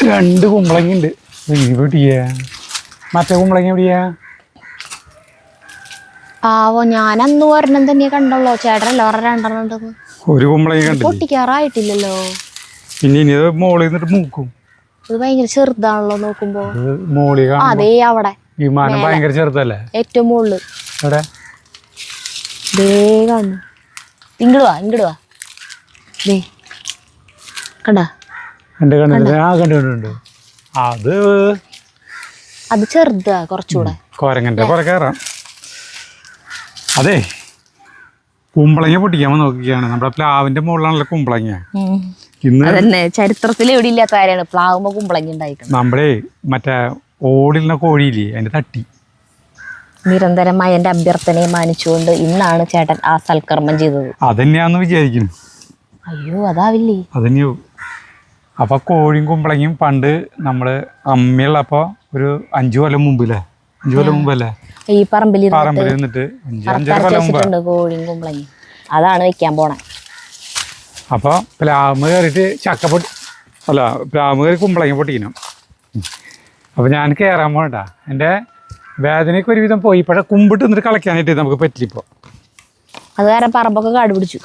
2 കുമ്പളങ്ങ ഉണ്ട്. എവിടെയാ മറ്റേ കുമ്പളങ്ങ? എവിടെയാ? ആവോ, ഞാൻ അന്ന് ഒരെണ്ണം തന്നെ കണ്ടുള്ളൂ. ചേട്ടനല്ലോ രണ്ടെണ്ണം ഉണ്ടെന്ന്. ഒരു കുമ്പളങ്ങ കണ്ടില്ലേ? പൊട്ടിക്കാറായിട്ടില്ലല്ലോ. പിന്നെ ഇനി അത് മോളിൽ നിന്നിട്ട് മൂക്കും. ഇത് ഭയങ്കര ചെറുതാണല്ലോ നോക്കുമ്പോ. മോളിൽ അതേ അവിടെ വിമാനം ഭയങ്കര ചെറുതല്ലേ? ഏറ്റവും മുകളില് എവിടെ? കാണു. ഇങ്ങടുവാ ദേ കണ്ടാ? കണ്ടിട്ടുണ്ട്. അത് ചെറുതാ കുറച്ചുകൂടെ. കൊരങ്ങന്റെ കുറെ കയറാം. അതെ, കുമ്പളങ്ങ പൊട്ടിക്കാൻ നോക്കിയാണ്. നമ്മുടെ പ്ലാവിന്റെ മുകളിലാണല്ലോ കുമ്പളങ്ങ. ഇന്ന് ചരിത്രത്തിൽ എവിടെ ഇല്ലാത്ത കാര്യമാണ് പ്ലാവുമ്പോ കുമ്പളങ്ങ ഉണ്ടായിരിക്കുന്നത്. നമ്മളെ മറ്റേ ഓടിലിന കോഴിയില്ലേ, അതിന്റെ തട്ടി. നിരന്തരമായ എന്റെ അഭ്യർത്ഥനയെ മാനിച്ചുകൊണ്ട് ഇന്നാണ് ചേട്ടൻ ആ സൽക്കർമ്മം ചെയ്തത്. അതന്നെയാന്ന് വിചാരിക്കുന്നു. അയ്യോ, അതാവില്ലേ? അതന്നെയോ. അപ്പൊ കോഴിയും കുമ്പളങ്ങയും പണ്ട് നമ്മള് അമ്മയുള്ളപ്പോ ഒരു 5 കൊല്ലം മുമ്പല്ലേ? 5 കൊല്ലം മുമ്പല്ലേ ഈ പറമ്പിൽ നിന്നിട്ട് 5-6 കൊല്ലം മുമ്പ് കോഴിയും കുമ്പളങ്ങയും അതാണ് വെക്കാൻ പോണേ. അപ്പൊ പ്ലാവ് കയറിയിട്ട് പ്ലാവ് കയറി കുമ്പളങ്ങ പൊട്ടിക്കണം. അപ്പൊ ഞാൻ കയറാൻ പോകണ്ട. എൻ്റെ വേദനയ്ക്ക് ഒരുവിധം പോയി. പക്ഷെ കുമ്പിട്ട് നിന്നിട്ട് കളയ്ക്കാനായിട്ട് നമുക്ക് പറ്റില്ല. അത് കാരണം പറമ്പൊക്കെ കാട് പിടിച്ചു.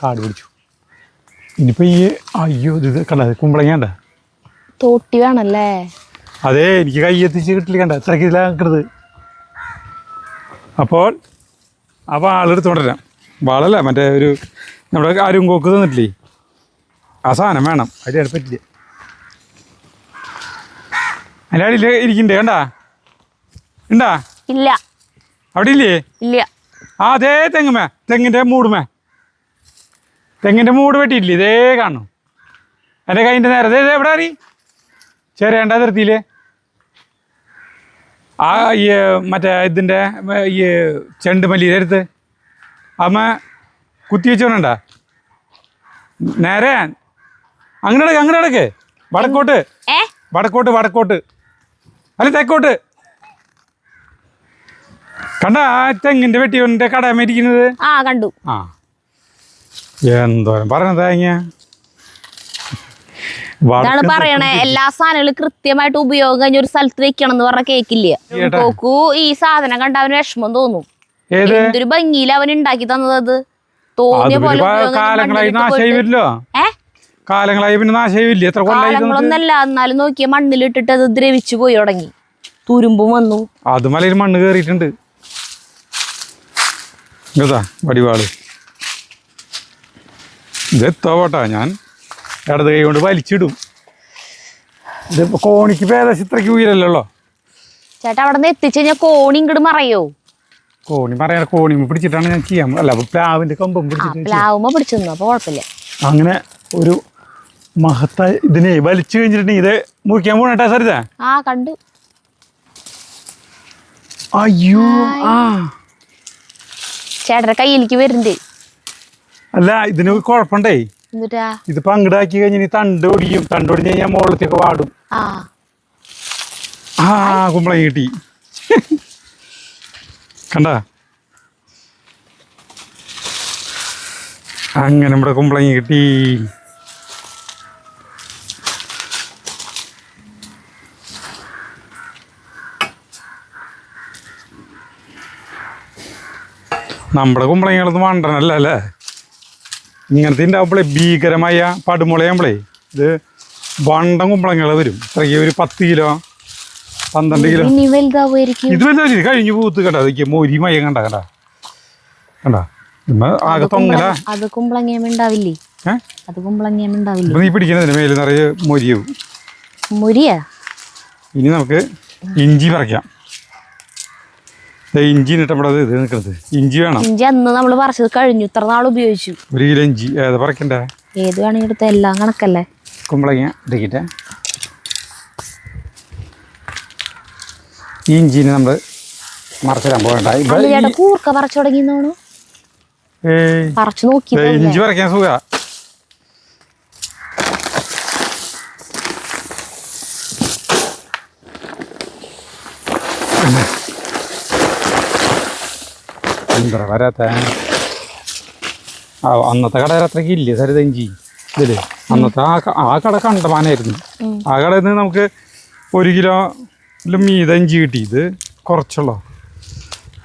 ഇനിയിപ്പോ ഈ ഇത് കണ്ടത് കുമ്പളങ്ങ തോട്ടി വേണല്ലേ? അതെ, എനിക്ക് കൈ എത്തിച്ച് കിട്ടില്ല. കണ്ട ഇത്രയ്ക്ക് ഇതിലാക്കരുത്. അപ്പോൾ ആ വാളെടുത്തോണ്ടിരാം. വാളല്ല, മറ്റേ ഒരു നമ്മുടെ അരുങ്കോക്ക് തന്നിട്ടില്ലേ, ആ സാധനം വേണം. അതിൻ്റെ പറ്റില്ല. അതിൻ്റെ അടിയിൽ ഇരിക്കണ്ടേ? ഉണ്ടാ? ഇല്ല. അവിടെ ഇല്ലേ? ഇല്ല. അതേ തെങ്ങിൻ്റെ മൂട് വെട്ടിയിട്ടില്ലേ? ഇതേ കാണും. എൻ്റെ കൈൻ്റെ നേരെ എവിടെ അറി ചെറിയ അതിർത്തിയില്ലേ? ആ ഈ മറ്റേ ഇതിൻ്റെ ഈ ചെണ്ടുമല്ലിയുടെ അടുത്ത് അമ്മ കുത്തി വെച്ചോണ്ട. നേരെ അങ്ങനെ കിടക്ക്. വടക്കോട്ട് അല്ല തെക്കോട്ട്. കണ്ട ആ തെങ്ങിന്റെ വെട്ടിയോന്റെ കടമേരിക്കുന്നത്? കണ്ടു. എന്തോരം പറഞ്ഞതാ പറയണേ. എല്ലാ സാധനങ്ങളും കൃത്യമായിട്ട് ഉപയോഗം കഴിഞ്ഞ ഒരു സ്ഥലത്ത് വെക്കണം എന്ന് പറഞ്ഞ കേക്കില്ല. നോക്കൂ, ഈ സാധനം കണ്ട അവന് വിഷമം തോന്നും. എന്തൊരു ഭംഗിയിൽ അവൻ ഉണ്ടാക്കി തന്നത്. അത് തോന്നിയ പോലെ കാലങ്ങളായി പിന്നെ നാശായില്ല. എത്ര കാലങ്ങളൊന്നല്ല, എന്നാലും നോക്കിയ മണ്ണിലിട്ടിട്ട് അത് ദ്രവിച്ചു പോയി തുടങ്ങി. തുരുമ്പും വന്നു. അത് മലയിൽ മണ്ണ് കയറിയിട്ടുണ്ട്. വടിവാള് ഇതെത്തോട്ടാ. ഞാൻ ഇടത് കൈ കൊണ്ട് വലിച്ചിടും. ഇതിപ്പോ കോണിക്ക് ഏകദേശം ഇത്രയ്ക്ക് ഉയരല്ലോ ചേട്ടാ. അവിടെ നിന്ന് എത്തിച്ചു കഴിഞ്ഞാൽ കോണി ഇങ്ങോട്ട് മറയോ? കോണി പിടിച്ചിട്ടാണ് ഞാൻ ചെയ്യാൻ. അല്ല, പ്ലാവിന്റെ കമ്പം പ്ലാവുമ്പോ പിടിച്ചു തന്നു. അപ്പൊ കുഴപ്പമില്ല. അങ്ങനെ ഒരു മഹത്തായ ഇതിനെ വലിച്ചു കഴിഞ്ഞിട്ടുണ്ടെങ്കിൽ ഇത് മുറിക്കാൻ പോണേട്ടാ. സരിതാ കണ്ടു. അയ്യോ, ചേട്ടന്റെ കയ്യിലേക്ക് വരുന്നുണ്ട്. അല്ല, ഇതിന് കുഴപ്പമുണ്ടേ. ഇതിപ്പോ അങ്ങടാക്കി കഴിഞ്ഞാൽ തണ്ട് ഒടിയും കഴിഞ്ഞാൽ മുകളിലത്തേക്ക് വാടും. കുമ്പളങ്ങ കിട്ടി. കണ്ട, അങ്ങനെ നമ്മുടെ കുമ്പളങ്ങ കിട്ടി. നമ്മുടെ കുമ്പളങ്ങളൊന്നും മണ്ടനല്ല അല്ലേ? ഇങ്ങനത്തെ ഉണ്ടാവുമ്പോഴേ ഭീകരമായ പടുമുളയാകുമ്പോഴേ ഇത് വണ്ടം കുമ്പളങ്ങൾ വരും. ഇത്രയ്ക്ക് ഒരു 10 കിലോ 12 കിലോ. ഇത് വലുതായി കഴിഞ്ഞു പൂത്ത്. കണ്ട അതൊക്കെ മൊരി മയ കണ്ട ആകെ തൊങ്ങല. നീ പിടിക്കുന്നതിന് മേല് നിറയെ മൊരിയാവും. ഇനി നമുക്ക് ഇഞ്ചി പറിക്കാം. ഇഞ്ചി ഇട്ടപ്പോഴത് ഇത് നിൽക്കുന്നത്. ഇഞ്ചി വേണം. ഇഞ്ചി അന്ന് നമ്മള് പറിച്ചത് കഴിഞ്ഞു. ഇത്ര നാൾ ഉപയോഗിച്ചു. 1 കിലോ ഇഞ്ചി. ഏതാ പറിക്കണ്ടേ? ഏത് വേണമെങ്കിൽ എടുത്ത എല്ലാം കണക്കല്ലേ. കുമ്പളങ്ങ ഇട്ടിട്ട് ഈ ഇഞ്ചിനെ നമ്മള് മറച്ചിടാൻ പോകണ്ട. കൂർക്ക പറിച്ചു തുടങ്ങി. പറിച്ചു നോക്കി. ഇഞ്ചി പറിക്കാൻ സുഖ. എന്താ വരാത്ത? അന്നത്തെ കടയിൽ അത്രയ്ക്ക് ഇല്ലേ സരിത ഇഞ്ചി ഇതില്? അന്നത്തെ ആ കട കണ്ടമാനായിരുന്നു. ആ കടയിൽ നിന്ന് നമുക്ക് 1 കിലോ മീത ഇഞ്ചി കിട്ടി. ഇത് കുറച്ചുള്ളൂ.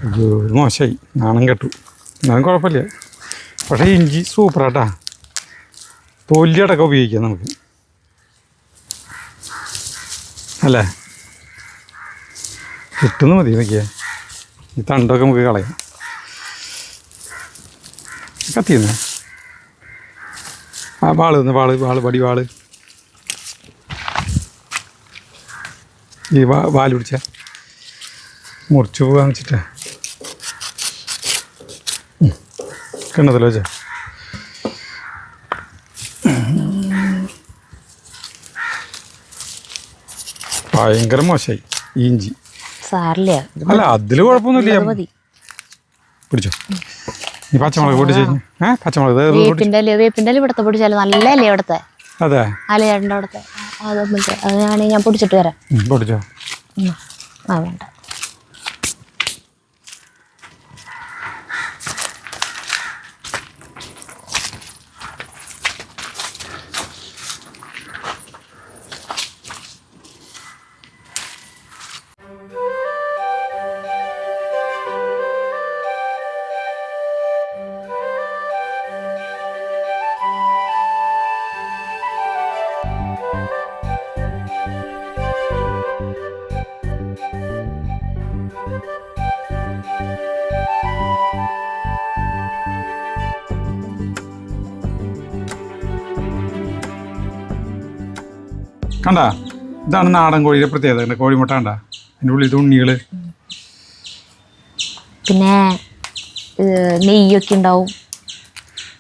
ഇത് മോശമായി, നാണം കെട്ടു. എന്നാലും കുഴപ്പമില്ല. പക്ഷേ ഇഞ്ചി സൂപ്പറാട്ടാ. തൊലിയടക്കം ഉപയോഗിക്കാം നമുക്ക്, അല്ലേ? കിട്ടുന്നു മതി. നോക്കിയേ, ഈ തണ്ടൊക്കെ നമുക്ക് കളയാം. കത്തിയെന്ന് ആ വാള് വാള് ഈ വാല് പിടിച്ച മുറിച്ചു പോകാന്ന് വെച്ചിട്ടാ കിണ്ണതല്ലോ വെച്ചാ. ഭയങ്കര മോശമായി ഈ ഇഞ്ചി. അല്ല, അതില് കുഴപ്പമൊന്നുമില്ല. പിടിച്ചോ. ഈ പച്ചമുളക് പൊടിച്ചു. പച്ചമുളക് വേപ്പിന്റെ ഇവിടത്തെ പൊടിച്ചാല് നല്ല അല്ലേ ഇവിടത്തെ? അതെ, അലയേണ്ട അവിടത്തെ അത് ഞാൻ പൊടിച്ചിട്ട് വരാം. പൊടിച്ചോ. ആ വേണ്ട. കണ്ടാ, ഇതാണ് നാടൻ കോഴിയുടെ പ്രത്യേകത. കോഴിമുട്ട കണ്ടാ, അതിൻ്റെ ഉള്ളിൽ ഉണ്ണികള്. പിന്നെ നെയ്യൊക്കെ ഉണ്ടാവും.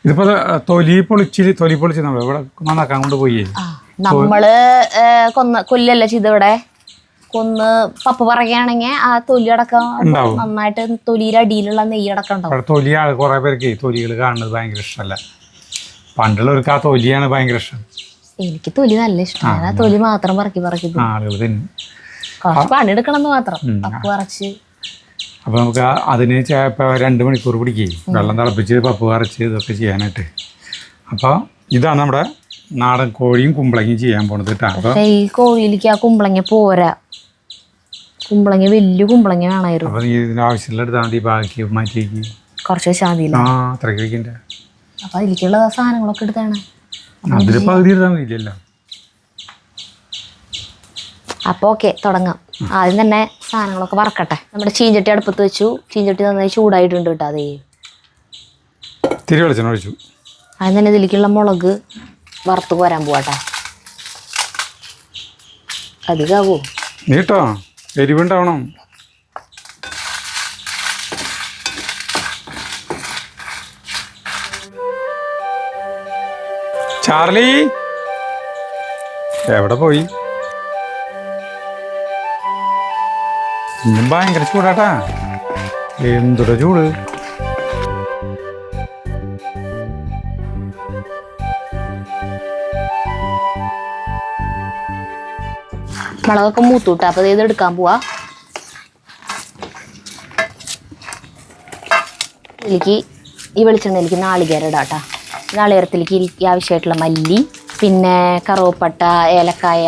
ഇതിപ്പോ തൊലി പൊളിച്ച് നമ്മൾ ഇവിടെ നന്നാക്കാൻ കൊണ്ട് പോയി. നമ്മള് കൊല്ലല്ല ചെയ്തിവിടെ കൊന്ന് പപ്പ പറയുകയാണെങ്കിൽ ആ തൊലി അടക്കം നന്നായിട്ട് തൊലിയുടെ അടിയിലുള്ള നെയ്യടക്കം ഉണ്ടാവും. തൊലി കുറെ പേർക്ക് തൊലികൾ കാണുന്നത് ഭയങ്കര ഇഷ്ടമല്ല. പണ്ടുള്ളവർക്ക് ആ തൊലിയാണ് ഭയങ്കര ഇഷ്ടം. എനിക്ക് തൊലി നല്ല ഇഷ്ടമാണ്. ആ തൊലി മാത്രം പറക്കി ആളുകൾ തിന്നും. കുറച്ച് പണിയെടുക്കണമെന്ന് മാത്രം. പപ്പ് പറിച്ച് അപ്പോൾ നമുക്ക് അതിന് 2 മണിക്കൂർ പിടിക്കും വെള്ളം തിളപ്പിച്ച് പപ്പ് പറിച്ച് ഇതൊക്കെ ചെയ്യാനായിട്ട്. അപ്പോൾ ഇതാണ് നമ്മുടെ നാടൻ കോഴിയും കുമ്പളങ്ങയും ചെയ്യാൻ പോണത് കേട്ടോ. പക്ഷേ ഈ കോഴിയിലേക്ക് ആ കുമ്പളങ്ങ പോരാ. കുമ്പളങ്ങ വലിയ കുമ്പളങ്ങ വേണമായിരുന്നു. അപ്പോൾ നീ ഇതിൻ്റെ ആവശ്യമുള്ള എടുത്താൽ മതി. ബാക്കി മാറ്റി വയ്ക്കും. കുറച്ച് ശാന്തിയില്ല. അത്രയ്ക്ക് വയ്ക്കണ്ട. അപ്പോൾ അതിലേക്കുള്ള സാധനങ്ങളൊക്കെ എടുത്താണ്. അതിൽ പകുതി എടുത്താൽ മതിയില്ലല്ലോ. അപ്പോൾ ഓക്കെ, തുടങ്ങാം. ആദ്യം തന്നെ സാധനങ്ങളൊക്കെ വറക്കട്ടെ. നമ്മുടെ ചീഞ്ചട്ടി അടുപ്പത്ത് വെച്ചു. ചീഞ്ചട്ടി നന്നായി ചൂടായിട്ടുണ്ട് കേട്ടോ. അതേ തിരി വെളിച്ചെണ്ണ ഒഴിച്ചു. ആദ്യം തന്നെ ഇതിലേക്കുള്ള മുളക് വറുത്ത് കോരാൻ പോവാട്ടെ. അധികമാവോ നീട്ടോ, എരിവുണ്ടാവണം. ചാർലി എവിടെ പോയി? ഇന്നും ഭയങ്കര ചൂടാട്ടാ. എന്തൊരു ചൂട്. മുളകൊക്കെ മൂത്തൂട്ട. അപ്പൊ ഇത് എടുക്കാൻ പോവാ. ഇതിലേക്ക് ഈ വെളിച്ചെണ്ണയിലേക്ക് നാളികേരം ഇടാട്ടാ. നാളികേരത്തിലേക്ക് ആവശ്യമായിട്ടുള്ള മല്ലി, പിന്നെ കറുവപ്പട്ട, ഏലക്കായ,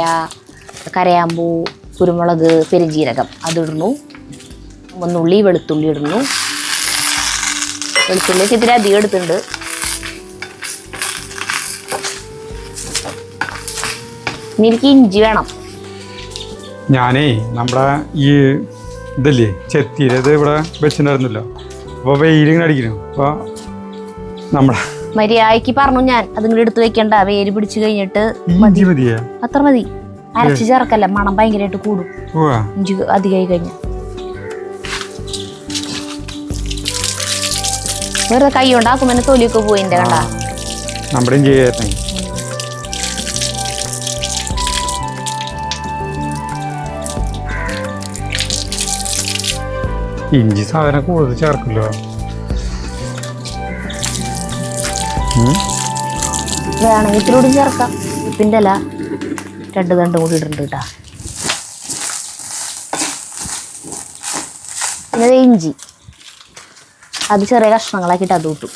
കരയാമ്പൂ, കുരുമുളക്, പെരുംജീരകം അതിടുന്നു. 1 ഉള്ളി വെളുത്തുള്ളി ഇടുന്നു. വെളുത്തുള്ളിയൊക്കെ ഇത്തിരി അധികം എടുത്തിട്ടുണ്ട്. ഇനി എനിക്ക് ഇഞ്ചി വേണം. ഞാനേ നമ്മുടെ ഈ ഇതല്ലേ ചെത്തിയില് ഇത് ഇവിടെ വെച്ചിട്ടുണ്ടായിരുന്നല്ലോ. അപ്പോൾ വെയിലിങ്ങനെ അടിക്കുന്നു. അപ്പോൾ നമ്മുടെ മര്യാദയ്ക്ക് പറഞ്ഞു ഞാൻ അതിങ്ങനെ എടുത്ത് വെക്കണ്ട. വേര് പിടിച്ചു കഴിഞ്ഞിട്ട് മതിയാ, അത്ര മതി. അരച്ച് ചേർക്കല്ല, മണം ഭയങ്കരമായിട്ട് കൂടും ഇഞ്ചി അധികമായി കഴിഞ്ഞാൽ. വെറുതെ കൈ കൊണ്ടാക്കുമ്പോ തൊലിയൊക്കെ പോയി. എന്റെ കണ്ട നമ്മുടെ ഇഞ്ചി സാധനം കൂടുതൽ ചേർക്കല്ലോ. വേണമെങ്കിൽ ഇത്തിരി കൂടി ചേർക്കാം. ഉപ്പിൻ്റെ ഇല 2 തണ്ടും കൂടി ഇടുന്നുണ്ട് കേട്ടോ. പിന്നെ ഇഞ്ചി അത് ചെറിയ കഷ്ണങ്ങളാക്കിയിട്ട് അത് ഇട്ടു.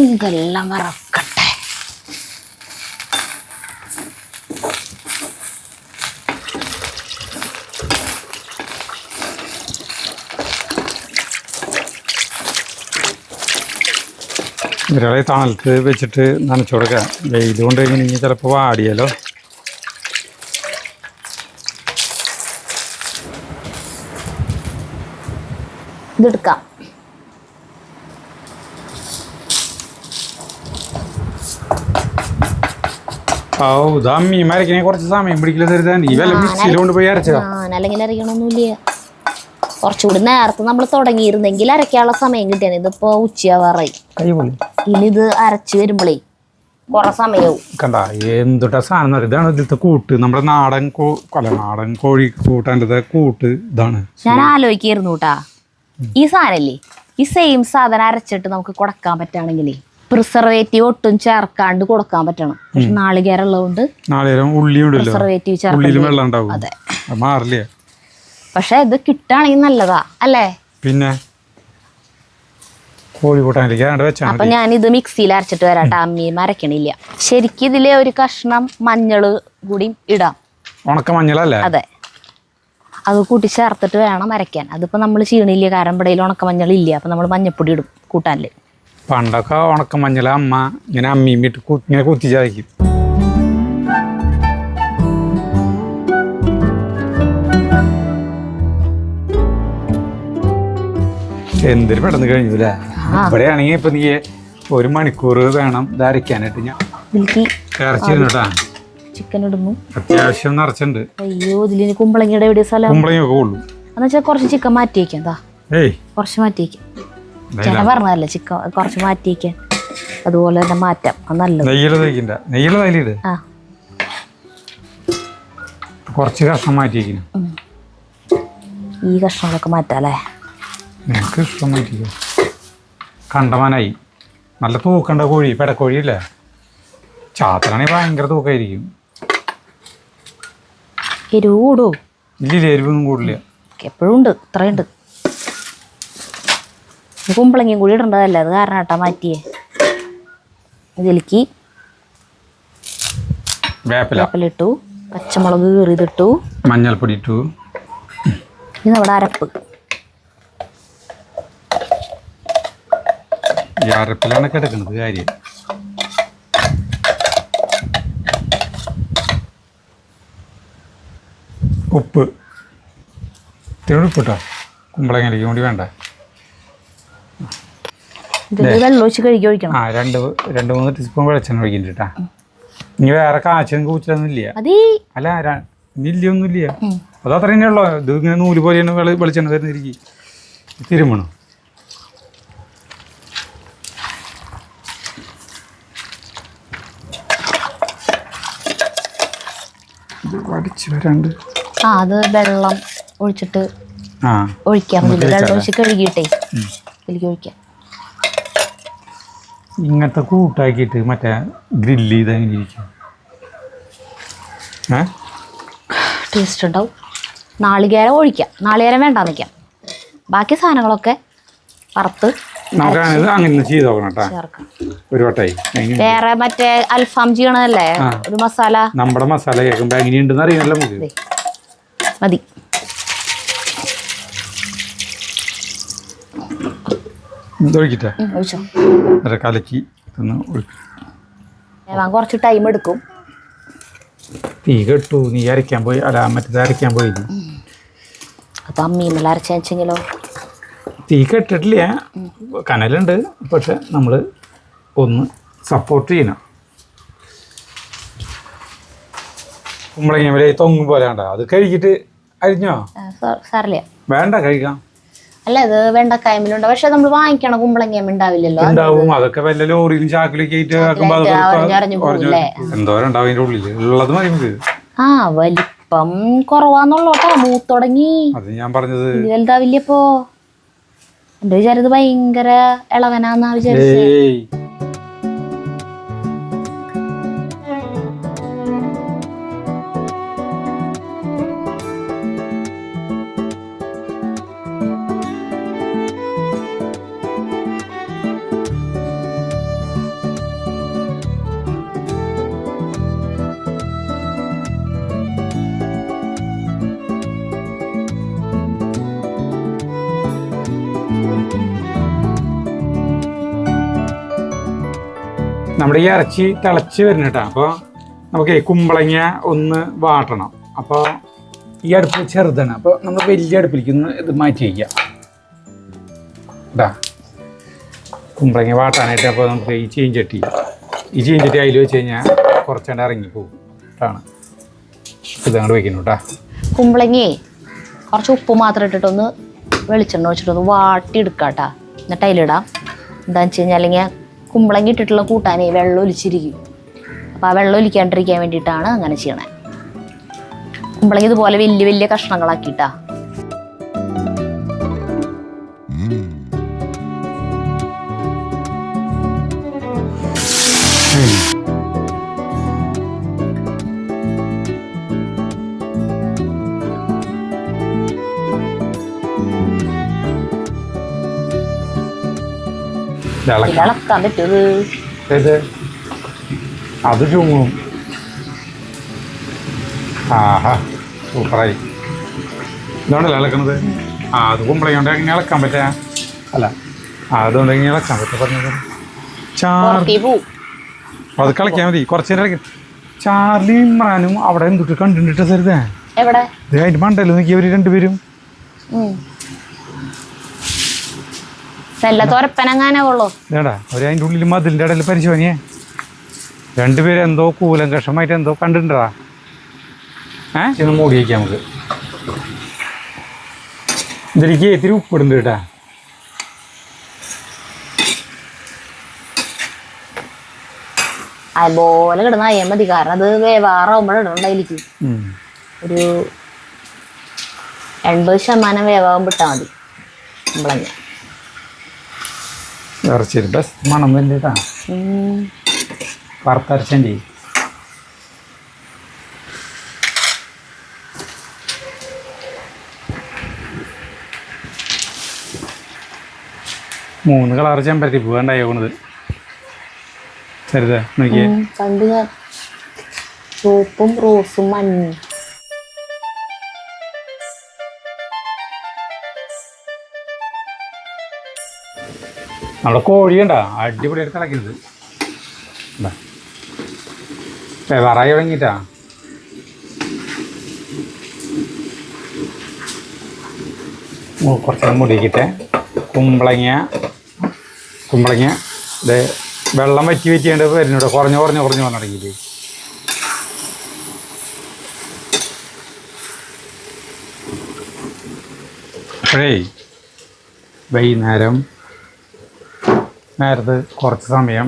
ഇതെല്ലാം വറക്കട്ടെ. ഒരാളെ തണലത്ത് വെച്ചിട്ട് നനച്ചു കൊടുക്കാം. വെയിൽ കൊണ്ട് കഴിഞ്ഞ് ചിലപ്പോൾ വാടിയാലോ. ഇതെടുക്കാം. മീൻ മരക്കിനെ കുറച്ച് സമയം പിടിക്കില്ല. തരുതാൻ ഈ വല്ല മിക്സിയിൽ കൊണ്ട് പോയി അരച്ചതാ. അല്ലെങ്കിൽ അരയ്ക്കണമൊന്നുമില്ല. കുറച്ചുകൂടി നേരത്തെ നമ്മൾ തുടങ്ങിയിരുന്നെങ്കിൽ അരയ്ക്കാനുള്ള സമയം കിട്ടിയാണ്. ഇതിപ്പോ ഉച്ചയാവാറായി. ഇനി ഇത് അരച്ച് വരുമ്പോഴേ കുറെ സമയവും. കണ്ട എന്തുട്ടാ സാധനം. ഇതാണ് ഇതിലത്തെ കൂട്ട്. നമ്മുടെ നാടൻ നാടൻ കോഴി കൂട്ടാൻ്റെ കൂട്ട് ഇതാണ്. ഞാൻ ആലോചിക്കായിരുന്നു കേട്ടാ, ഈ സാധനല്ലേ, ഈ സെയിം സാധനം അരച്ചിട്ട് നമുക്ക് കൊടുക്കാൻ പറ്റുകയാണെങ്കിലേ പ്രിസർവേറ്റീവ് ഒട്ടും ചേർക്കാണ്ട് കൊടുക്കാൻ പറ്റണം. പക്ഷെ നാളികേരം ഉള്ളതുകൊണ്ട് പ്രിസർവേറ്റീവ് ചേർക്കാം. അതെ, മാറില്ല. പക്ഷെ ഇത് കിട്ടുകയാണെങ്കിൽ നല്ലതാ അല്ലേ? പിന്നെ കോഴി കൂട്ടാനിലേക്ക് അപ്പൊ ഞാനിത് മിക്സിയിൽ അരച്ചിട്ട് വരാട്ടെ. അമ്മിയും അരക്കണില്ല. ശരിക്കും ഇതിലെ ഒരു കഷ്ണം മഞ്ഞള് കൂടി ഇടാം. ഉണക്ക മഞ്ഞളല്ലേ? അതെ, അത് കൂട്ടി ചേർത്തിട്ട് വേണം അരയ്ക്കാൻ. അതിപ്പോ നമ്മൾ ചെയ്യണില്ല, കാരണം ഇവിടെ ഉണക്ക മഞ്ഞൾ ഇല്ല. അപ്പൊ നമ്മൾ മഞ്ഞപ്പൊടി ഇടും കൂട്ടാനില്. പണ്ടൊക്കെ ഉണക്ക മഞ്ഞൾ അമ്മ ഇങ്ങനെ അമ്മിയും ഇട്ട് ഇങ്ങനെ കുത്തി ചായ്ക്കും. എന്തൊരു പെട്ടെന്ന് കഴിഞ്ഞൂല്ലേ. ഇവിടെയാണെങ്കിൽ ഇപ്പൊ നീ 1 മണിക്കൂർ വേണം ഇത് അരയ്ക്കാനായിട്ട്. ഞാൻ ഇറച്ചിരുന്നുട്ടാ, ചിക്കൻ ഇടുന്നു. അത്യാവശ്യം നിറച്ചുണ്ട്. അയ്യോ, ഇതിന് കുമ്പളങ്ങിയുടെ എവിടെ സ്ഥലം? കുമ്പളങ്ങയൊക്കെ ഉള്ളു. എന്നുവെച്ചാൽ കുറച്ച് ചിക്കൻ മാറ്റി വയ്ക്കാം. കുറച്ച് മാറ്റി വയ്ക്കാം. ചേട്ടൻ പറഞ്ഞതല്ലേ ചിക്കൻ കുറച്ച് മാറ്റി വയ്ക്കാൻ. അതുപോലെ തന്നെ മാറ്റാം. നല്ലത്. നെയ്യില് കുറച്ച് കഷ്ണം മാറ്റി വയ്ക്കണം. ഈ കഷ്ണങ്ങളൊക്കെ മാറ്റാം അല്ലേ? നിനക്ക് ഇഷ്ടം മാറ്റിക്കോ. കണ്ടമാനായി. നല്ല തൂക്കണ്ട കോഴി, പെടക്കോഴി അല്ലേ? ചാത്തനാണെങ്കിൽ ഭയങ്കര തൂക്കമായിരിക്കും. എരിവ് കൂടുമോ? ഇല്ല, എരിവൊന്നും കൂടില്ല. എപ്പോഴും ഉണ്ട്, ഇത്രയുണ്ട്. കുമ്പളങ്ങിയും കൂടി ഇടേണ്ടതല്ലേ, അത് കാരണം കേട്ടാ മാറ്റിയേ. ഇതിലേക്ക് വേപ്പിലിട്ടു, പച്ചമുളക് കീറിയതിട്ടു, മഞ്ഞൾപ്പൊടി ഇട്ടു. ഇനി നമ്മുടെ അരപ്പ്. ഈ അരപ്പിലാണ് കിടക്കുന്നത് കാര്യം. ഉപ്പ് ഉപ്പിട്ടോ, കുമ്പളങ്ങയിലേക്ക് കൂടി വേണ്ട. വെള്ളം ഒഴിച്ച് കഴുകി ഒഴിക്കണം. 2-3 ടീസ്പൂൺ വെളിച്ചെണ്ണ ഒഴിക്കുന്നുണ്ട് കേട്ടാ. ഇനി വേറെ കാച്ചും കൂച്ചൊന്നും ഇല്ല. അല്ല, ഇല്ലൊന്നും ഇല്ല. അത് അത്ര തന്നെ ഉള്ളു. ഇത് ഇങ്ങനെ നൂല് പോലെയാണ് വെളിച്ചെണ്ണ തരുന്നിരിക്കും. തിരുമണം. വടിച്ച് വരാണ്ട്. അത് വെള്ളം ഒഴിച്ചിട്ട് ഒഴിക്കാം. വെള്ളം ഒഴിച്ച് കഴുകിയിട്ടേ ഇതിലേക്ക് ഒഴിക്കാം. ഇങ്ങനത്തെ കൂട്ടാക്കിയിട്ട് മറ്റേ ഗ്രില്ല് ചെയ്തിരിക്കും. ടേസ്റ്റ് ഉണ്ടാവും. നാളികേരം ഒഴിക്കാം. നാളികേരം വേണ്ടാന്ന് വെക്കാം. ബാക്കി സാധനങ്ങളൊക്കെ വറുത്ത് അങ്ങനെ ചെയ്ത് നോക്കണം കേട്ടോ. ഒരു വട്ടായി വേറെ മറ്റേ അൽഫാം ചെയ്യണതല്ലേ ഒരു മസാല. നമ്മുടെ മസാല കേൾക്കുമ്പോ എങ്ങനെയുണ്ടെന്ന് അറിയാമല്ലോ നമുക്ക്. മതി. ഒഴിക്കട്ടെ? കലക്കി കുറച്ച് ടൈം എടുക്കും. തീ കെട്ടു. നീ അരയ്ക്കാൻ പോയി. അല്ല, മറ്റേത് അരയ്ക്കാൻ പോയി. അപ്പൊ അമ്മീന്നല്ല അരച്ചെങ്കിലോ? തീ കെട്ടിട്ടില്ല, കനലുണ്ട്. പക്ഷെ നമ്മൾ ഒന്ന് സപ്പോർട്ട് ചെയ്യണം. കുമ്പളങ്ങ വരെ തൊങ്ങും പോലെ വേണ്ട. അത് കഴുകിട്ട് അരിഞ്ഞോ? സാറില്ല, വേണ്ട, കഴിക്കാം. അല്ല, ഇത് വെണ്ടക്കായ്മലുണ്ട്. പക്ഷെ നമ്മൾ വാങ്ങിക്കണ കുമ്പളങ്ങ ഉണ്ടാവില്ലല്ലോ. ഉണ്ടാവും. അതൊക്കെ വല്ല ലോറിയിലും ചാക്കിലൊക്കെ എന്തോരം ഉണ്ടാവും അതിന്റെ ഉള്ളില്. ഉള്ളത് മതി നമുക്ക്. വലിപ്പം കുറവാന്നുള്ളോട്ടോ. മൂത്തുടങ്ങി. അത് ഞാൻ പറഞ്ഞത്. വലുതാവില്ലപ്പോ. എന്റെ വിചാരം ഇത് ഭയങ്കര ഇളവനാന്നാ വിചാരിച്ചേ. നമ്മുടെ ഈ ഇറച്ചി തിളച്ച് വരുന്ന കേട്ടോ. അപ്പോൾ നമുക്ക് കുമ്പളങ്ങ ഒന്ന് വാട്ടണം. അപ്പോൾ ഈ അടുപ്പ് ചെറുതാണ്, അപ്പോൾ നമ്മൾ വലിയ അടുപ്പിലേക്ക് ഒന്ന് ഇത് മാറ്റി വയ്ക്കാം കേട്ടാ. കുമ്പളങ്ങ വാട്ടാനായിട്ട് അപ്പോൾ നമുക്ക് ഈ ചീഞ്ചട്ടി അതിൽ വെച്ച് കഴിഞ്ഞാൽ കുറച്ചുകൊണ്ട് ഇറങ്ങിപ്പോകും കേട്ടാണ്. ഇതങ്ങോട്ട് വയ്ക്കുന്നു കേട്ടാ. കുമ്പളങ്ങയെ കുറച്ച് ഉപ്പ് മാത്രം ഇട്ടിട്ടൊന്ന് വെളിച്ചെണ്ണ വെച്ചിട്ടൊന്ന് വാട്ടിയെടുക്കാട്ടാ. എന്നിട്ട് അതിലിടാം. എന്താണെന്ന് വെച്ച് കഴിഞ്ഞാൽ അല്ലെങ്കിൽ കുമ്പളങ്ങി ഇട്ടിട്ടുള്ള കൂട്ടാനേ വെള്ളം ഒലിച്ചിരിക്കും. അപ്പോൾ ആ വെള്ളം ഒലിക്കാണ്ടിരിക്കാൻ വേണ്ടിയിട്ടാണ് അങ്ങനെ ചെയ്യണേ. കുമ്പളങ്ങി ഇതുപോലെ വലിയ വലിയ കഷ്ണങ്ങളാക്കിയിട്ടാ. ഇളക്കാൻ പറ്റത് അത് ചുങ്ങും. ആഹാ സൂപ്പറായി. ഇതുകൊണ്ടല്ലേ ഇളക്കുന്നത്? അത് കുമ്പളങ്ങ എങ്ങനെ ഇളക്കാൻ പറ്റാ? അല്ല അതുകൊണ്ട് എങ്ങനെ ഇളക്കാൻ പറ്റാ പറഞ്ഞത്? അത് കളിക്കാൻ മതി. കുറച്ച് നേരം കളിക്കാം. ചാർലി ഇമ്രാനും അവിടെ എന്തൊക്കെ കണ്ടിട്ട് സരിതേ അതിന്റെ മണ്ടല്ലോ നോക്കി അവര് രണ്ടുപേരും. വേടാ അവര് അതിൻ്റെ ഉള്ളിൽ മതിലിൻ്റെ ഇടയിൽ പരിശോധനയെ രണ്ടുപേരും എന്തോ കൂലങ്കഷമായിട്ട് എന്തോ കണ്ടിട്ടുണ്ടാ. ചെന്ന് മൂടി വയ്ക്കാം നമുക്ക്. ഇതിലേക്ക് ഇത്തിരി ഉപ്പിടുന്നുണ്ട് കേട്ടാ. അതുപോലെ കിടന്ന് അയ്യാൻ മതി. കാരണം അത് വേവാറാവുമ്പോഴിടണ്ടായിരിക്കും. ഒരു 80% വേവാകുമ്പോൾ ഇട്ടാൽ മതി കുമ്പളങ്ങ. ഇറച്ചി ബെസ്റ്റ് മണം വേണ്ടിട്ടാ വറുത്തരച്ചൻ്റെ. മൂന്ന് കളർ ചെമ്പരത്തി പൂവേണ്ടായി പോണത് ചെറുതാ നോക്കിയേ. കണ്ടു ഞാൻ ചുവപ്പും റോസും മഞ്ഞയും. നമ്മുടെ കോഴി കണ്ടാ അടിപൊളിയായിട്ട് തിളക്കുന്നത്. വേറായി തുടങ്ങിയിട്ടാ. കുറച്ച് മുടിക്കിട്ടെ കുമ്പളങ്ങ ഇത് വെള്ളം വറ്റി വറ്റിയേണ്ട വരുന്നുണ്ട്. കുറഞ്ഞു വന്നു തുടങ്ങിയിട്ട് അപ്പോഴേ നേരത്തെ കുറച്ച് സമയം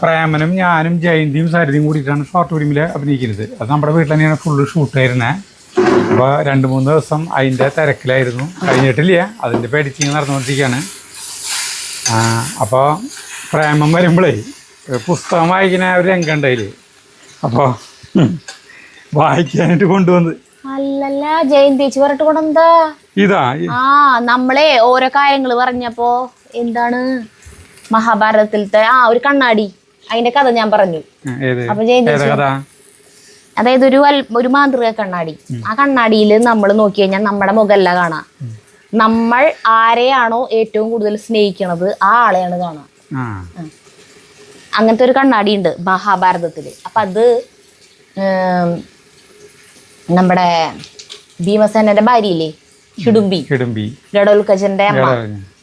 പ്രേമനും ഞാനും ജയന്തിയും സരിതയും കൂടിയിട്ടാണ് ഷോർട്ട് ഫിലിമിൽ അഭിനയിക്കുന്നത്. അത് നമ്മുടെ വീട്ടിൽ തന്നെയാണ് ഫുള്ള് ഷൂട്ടായിരുന്നത്. അപ്പോൾ 2-3 ദിവസം അതിൻ്റെ തിരക്കിലായിരുന്നു. കഴിഞ്ഞിട്ടില്ല, അതിൻ്റെ പേടിച്ചിങ് നടന്നുകൊണ്ടിരിക്കുകയാണ്. അപ്പോൾ പ്രേമം വരുമ്പോഴേ പുസ്തകം വായിക്കുന്ന ഒരു രംഗം ഉണ്ടായില്ലേ, അപ്പോൾ വായിക്കാനായിട്ട് കൊണ്ടുവന്ന്. അല്ലല്ല ജയന്തി പറഞ്ഞിട്ട് കൊണ്ടെന്താ ഇതാ നമ്മളെ ഓരോ കാര്യങ്ങൾ പറഞ്ഞപ്പോ എന്താണ് മഹാഭാരതത്തിലത്തെ ഒരു കണ്ണാടി അതിന്റെ കഥ ഞാൻ പറഞ്ഞു. അപ്പൊ ജയന്തി അതായത് ഒരു മാന്ത്രിക കണ്ണാടി. ആ കണ്ണാടിയിൽ നമ്മൾ നോക്കി കഴിഞ്ഞാൽ നമ്മുടെ മുഖമല്ല കാണാം. നമ്മൾ ആരെയാണോ ഏറ്റവും കൂടുതൽ സ്നേഹിക്കണത് ആ ആളെയാണ് കാണാം. അങ്ങനത്തെ ഒരു കണ്ണാടി ഉണ്ട് മഹാഭാരതത്തില്. അപ്പൊ അത് നമ്മുടെ ഭീമസേനന്റെ ഭാര്യയില്ലേ ഹിഡുംബി, ഗഡോൽക്കജന്റെ അമ്മ.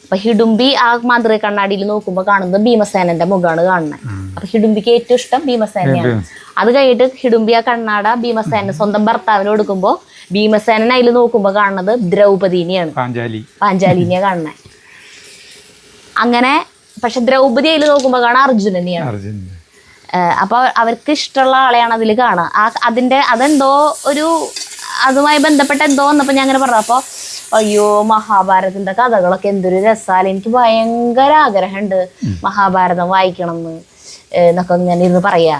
അപ്പൊ ഹിഡുംബി ആ മാന്ത്രിക കണ്ണാടിയിൽ നോക്കുമ്പോ കാണുന്നത് ഭീമസേനന്റെ മുഖമാണ് കാണുന്നത്. അപ്പൊ ഹിഡുംബിക്ക് ഏറ്റവും ഇഷ്ടം ഭീമസേനയാണ്. അത് കഴിഞ്ഞിട്ട് ഹിഡുംബി ആ കണ്ണാട ഭീമസേന സ്വന്തം ഭർത്താവിന് കൊടുക്കുമ്പോ ഭീമസേനൻ അതിൽ നോക്കുമ്പോ കാണുന്നത് ദ്രൗപദീനെയാണ്, പാഞ്ചാലിനെയാണ് കാണുന്നത്. അങ്ങനെ പക്ഷെ ദ്രൗപദി അതിൽ നോക്കുമ്പോ കാണാൻ അർജുനനെയാണ്. അപ്പൊ അവർക്ക് ഇഷ്ടമുള്ള ആളെയാണ് അതിൽ കാണുക. അതെന്തോ ഒരു അതുമായി ബന്ധപ്പെട്ട എന്തോ വന്നപ്പോ ഞാൻ അങ്ങനെ പറഞ്ഞു. അപ്പൊ അയ്യോ മഹാഭാരതത്തിന്റെ കഥകളൊക്കെ എന്തൊരു രസാല്, എനിക്ക് ഭയങ്കര ആഗ്രഹമുണ്ട് മഹാഭാരതം വായിക്കണം എന്നൊക്കെ ഇങ്ങനെ ഇരുന്ന് പറയാ.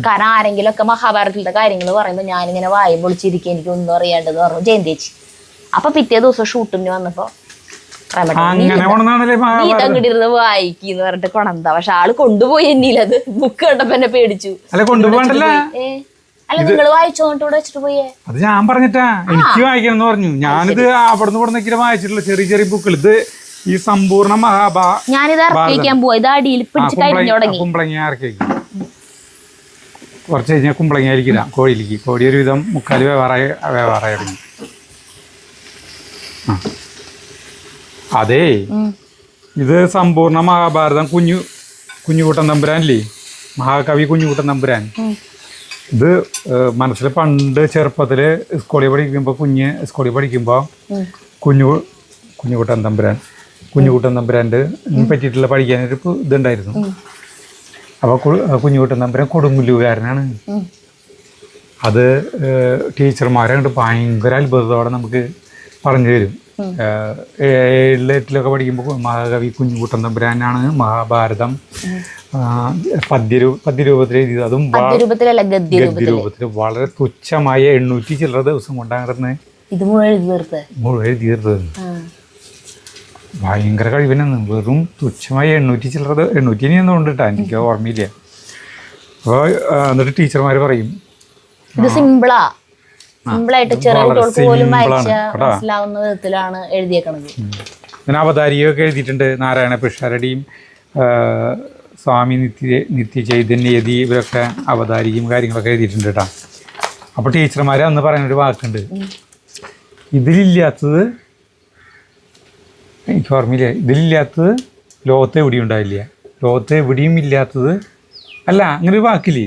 കാരണം ആരെങ്കിലും ഒക്കെ മഹാഭാരതത്തിലത്തെ കാര്യങ്ങൾ പറയുമ്പോൾ ഞാനിങ്ങനെ വായും പൊളിച്ചിരിക്കും, എനിക്ക് ഒന്നും അറിയാണ്ടെന്ന് പറഞ്ഞു ജയന്തേച്ചി. അപ്പൊ പിറ്റേ ദിവസം ഷൂട്ടിന് വന്നപ്പോ ഇതങ്ങിട്ടിരുന്ന് വായിക്കിന്ന് പറഞ്ഞിട്ട് കൊണന്താ. പക്ഷെ ആള് കൊണ്ടുപോയി എന്നില്ലത് ബുക്ക് കണ്ടപ്പോ എന്നെ പേടിച്ചു. അല്ല നിങ്ങള് വായിച്ചോണ്ട് ഇവിടെ വെച്ചിട്ട് പോയേ? അത് ഞാൻ പറഞ്ഞിട്ടാ എനിക്ക് വായിക്കണം എന്ന് പറഞ്ഞു. ഞാനിത് അവിടെ നിന്ന് വായിച്ചിട്ടുള്ള ചെറിയ ചെറിയ ബുക്കുകൾ. ഇത് ഈ സമ്പൂർണ്ണ ഞാനിത് ഇറക്കി വയ്ക്കാൻ പോവാ. ഇത് അടിയിൽ പിടിച്ച് കഴിഞ്ഞു തുടങ്ങി. കുമ്പളങ്ങ ഇറക്കി വയ്ക്കും. കുറച്ച് കഴിഞ്ഞാൽ കുമ്പളങ്ങ ആയിരിക്കില്ല കോഴിയിലേക്ക്. കോഴി ഒരു വിധം മുക്കാൽ വേവാറായി തുടങ്ങി. അതേ, ഇത് സമ്പൂർണ്ണ മഹാഭാരതം കുഞ്ഞുകുട്ടൻ തമ്പുരാനില്ലേ, മഹാകവി കുഞ്ഞുകുട്ടൻ തമ്പുരാൻ. ഇത് മനസ്സിൽ പണ്ട് ചെറുപ്പത്തിൽ സ്കൂളിൽ പഠിക്കുമ്പോൾ കുഞ്ഞുകുട്ടൻ തമ്പുരാൻ്റെ പറ്റിയിട്ടുള്ള പഠിക്കാനൊരു ഇതുണ്ടായിരുന്നു. അപ്പോൾ കുഞ്ഞുകുട്ടൻ തമ്പുരാൻ കൊടുങ്ങല്ലൂരുകാരനാണ്. അത് ടീച്ചർമാരെ കണ്ട് ഭയങ്കര അത്ഭുതത്തോടെ നമുക്ക് പറഞ്ഞു തരും. 7ലും 8ലൊക്കെ പഠിക്കുമ്പോൾ മഹാകവി കുഞ്ഞുകുട്ടൻ തമ്പുരാനാണ് മഹാഭാരതം പദ്യരൂപത്തിൽ എഴുതിയത്. അതും ഗദ്യരൂപത്തിൽ വളരെ തുച്ഛമായ 800 ചില്ലറ ദിവസം കൊണ്ടാണ് മുഴുവൻ എഴുതി തീർത്തത്. ഭയങ്കര കഴിവിനാണ്. വെറും തുച്ഛമായ 800 ഇനിയൊന്നും ഉണ്ട് കേട്ടോ, എനിക്ക് ഓർമ്മയില്ല. അപ്പോൾ എന്നിട്ട് ടീച്ചർമാർ പറയും ഇത് സിമ്പിളായിട്ട് ചെറിയ കുട്ടികൾക്ക് പോലും മനസ്സിലാവുന്ന വിധത്തിലാണ് എഴുതിയേക്കണത്. പിന്നെ അവതാരികയൊക്കെ എഴുതിയിട്ടുണ്ട്. നാരായണ പിഷാരടിയും സ്വാമി നിത്യചൈതന്യയതി ഇവരൊക്കെ അവതാരികയും കാര്യങ്ങളൊക്കെ എഴുതിയിട്ടുണ്ട് കേട്ടോ. അപ്പോൾ ടീച്ചർമാർ അന്ന് പറയുന്നൊരു വാക്കുണ്ട്, ഇതിലില്ലാത്തത് എനിക്ക് ഓർമ്മയില്ല, ഇതിലില്ലാത്തത് ലോകത്ത് എവിടെയും ഉണ്ടാവില്ല, ലോകത്ത് എവിടെയും ഇല്ലാത്തത് അല്ല, അങ്ങനെ ഒരു വാക്കില്ലേ,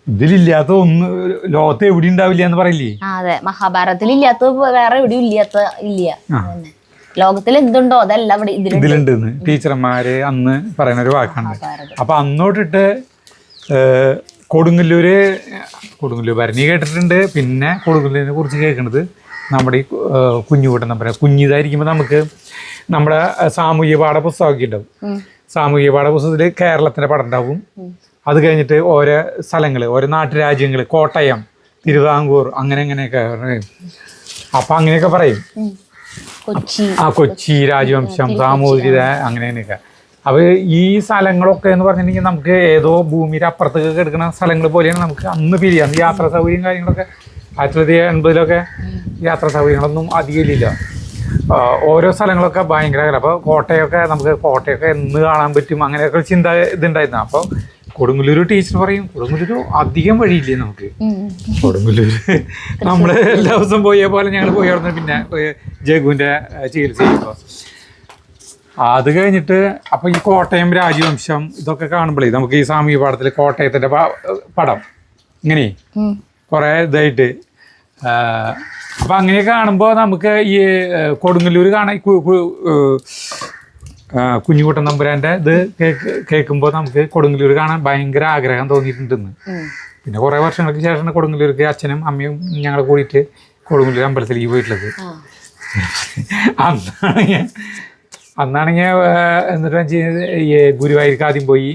ഇതിലില്ലാത്ത ഒന്ന് ലോകത്ത് എവിടെയും ഉണ്ടാവില്ല എന്ന് പറയില്ലേ. അതെ, മഹാഭാരതത്തിൽ ഇല്ലാത്തത് വേറെ എവിടെയും ഇല്ല. ലോകത്തിൽ എന്തുണ്ടോ അതല്ല ഇതിലുണ്ടെന്ന് ടീച്ചർമാര് അന്ന് പറയുന്ന ഒരു വാക്കാണ്. അപ്പൊ അന്നോട്ടിട്ട് കൊടുങ്ങല്ലൂര് ഭരണി കേട്ടിട്ടുണ്ട്. പിന്നെ കൊടുങ്ങല്ലൂരിനെ കുറിച്ച് കേൾക്കുന്നത് നമ്മുടെ ഈ കുഞ്ഞുകുട്ടൻ തമ്പുരാൻ കുഞ്ഞിതായിരിക്കുമ്പോൾ നമുക്ക് നമ്മുടെ സാമൂഹ്യ പാഠപുസ്തകമൊക്കെ ഉണ്ടാവും. സാമൂഹ്യ പാഠപുസ്തകത്തിൽ കേരളത്തിന്റെ പടം ഉണ്ടാവും. അത് കഴിഞ്ഞിട്ട് ഓരോ സ്ഥലങ്ങൾ, ഓരോ നാട്ടുരാജ്യങ്ങൾ, കോട്ടയം, തിരുവിതാംകൂർ, അങ്ങനെയൊക്കെ. അപ്പം അങ്ങനെയൊക്കെ പറയും. കൊച്ചി രാജവംശം, സാമൂതിരിത, അങ്ങനെയൊക്കെ. അപ്പോൾ ഈ സ്ഥലങ്ങളൊക്കെ എന്ന് പറഞ്ഞിട്ടുണ്ടെങ്കിൽ നമുക്ക് ഏതോ ഭൂമിയുടെ അപ്പുറത്തേക്ക് കിടക്കുന്ന സ്ഥലങ്ങൾ പോലെയാണ് നമുക്ക് അന്ന് പിരിയാം. യാത്രാ സൗകര്യം കാര്യങ്ങളൊക്കെ 1980 യാത്രാ സൗകര്യങ്ങളൊന്നും അധികം ഇല്ല. ഓരോ സ്ഥലങ്ങളൊക്കെ ഭയങ്കര. അപ്പോൾ കോട്ടയൊക്കെ എന്ന് കാണാൻ പറ്റും, അങ്ങനെയൊക്കെ ഇതുണ്ടായിരുന്നു. അപ്പോൾ കൊടുങ്ങല്ലൂർ ടീച്ചർ പറയും, കൊടുങ്ങല്ലൂർ അധികം വഴിയില്ലേ നമുക്ക്. കൊടുങ്ങല്ലൂർ നമ്മൾ എല്ലാ ദിവസം പോയ പോലെ ഞങ്ങൾ പോയി അവിടെ. പിന്നെ ജഗുവിൻ്റെ ചികിത്സ ചെയ്യുമ്പോൾ അത് കഴിഞ്ഞിട്ട് അപ്പോൾ ഈ കോട്ടയം രാജവംശം ഇതൊക്കെ കാണുമ്പോഴേ നമുക്ക് ഈ സാമൂഹ്യ പാഠത്തിൽ കോട്ടയത്തിൻ്റെ പടം ഇങ്ങനെ കുറേ ഇതായിട്ട്. അപ്പം അങ്ങനെയൊക്കെ കാണുമ്പോൾ നമുക്ക് ഈ കൊടുങ്ങല്ലൂർ കാണാൻ കുഞ്ഞുകുട്ടൻ തമ്പുരാൻ്റെ ഇത് കേൾക്കുമ്പോൾ നമുക്ക് കൊടുങ്ങല്ലൂർ കാണാൻ ഭയങ്കര ആഗ്രഹം തോന്നിയിട്ടുണ്ടെന്ന്. പിന്നെ കുറേ വർഷങ്ങൾക്ക് ശേഷമാണ് കൊടുങ്ങല്ലൂർക്ക് അച്ഛനും അമ്മയും ഞങ്ങൾ കൂടിയിട്ട് കൊടുങ്ങല്ലൂർ അമ്പലത്തിലേക്ക് പോയിട്ടുള്ളത്. അന്നാണെങ്കിൽ എന്നിട്ട് ഈ ഗുരുവായൂർക്ക് ആദ്യം പോയി.